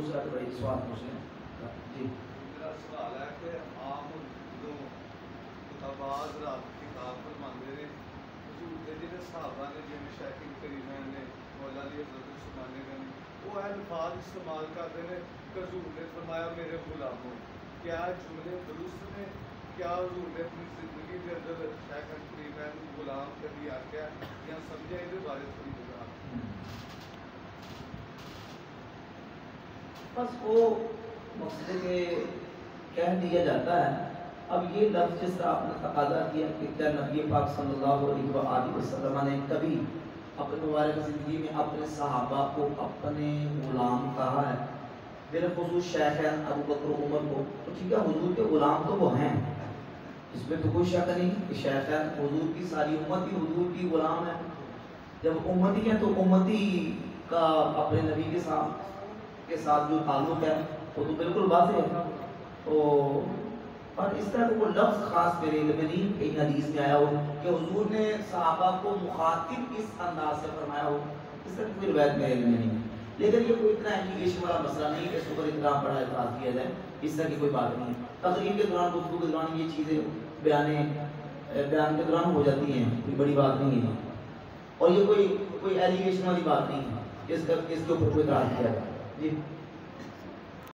دوسرا تو بڑی سوال پوچھ لیں جی. میرا سوال ہے کہ عام جو کتاباز رات کتاب فرماندے نے حضور دے جڑے صحابہ نے جویں شیخ کریمین نے مولا علی حضرت عثمان غنی وہ الفاظ استعمال کرتے ہیں کہ حضور نے فرمایا میرے غلاموں. کیا جملے درست نے؟ کیا حضور نے اپنی زندگی کے اندر شیخ کریمین کو غلام کبھی آخیا یا سمجھا؟ یہ بارے تھوڑی بتا. بس وہ مقصد ہے کہ کہہ دیا جاتا ہے. اب یہ لفظ جس طرح آپ نے تقاضا کیا کہ کیا نبی پاک صلی اللہ علیہ وآلہ وسلم نے کبھی اپنی مبارک زندگی میں اپنے صحابہ کو اپنے غلام کہا ہے؟ بالخصوص شیخین ابو بکر و عمر کو تو ٹھیک ہے، حضور کے غلام تو وہ ہیں، اس میں تو کوئی شک نہیں کہ شیخین حضور کی ساری امت ہی حضور کی غلام ہے. جب امتی ہے تو امتی کا اپنے نبی کے ساتھ جو تعلق ہے وہ تو بالکل واضح ہے. تو اور اس طرح کو لفظ خاص میرے علم میں نہیں کہیں حدیث میں آیا ہو کہ حضور نے صحابہ کو مخاطب اس انداز سے فرمایا ہو، اس طرح کوئی روایت میرے علم میں نہیں. لیکن یہ کوئی اتنا ایپلیکیشن والا مسئلہ نہیں کہ اس پر اتنا بڑا اعتراض کیا جائے، اس طرح کی کوئی بات نہیں ہے. تقریر کے دوران گفتگو کے دوران یہ چیزیں بیان کے دوران ہو جاتی ہیں، کوئی بڑی بات نہیں ہے. اور یہ کوئی ایلیگیشن والی بات نہیں ہے کہ اس کے اوپر کوئی اعتراض کیا جائے. جی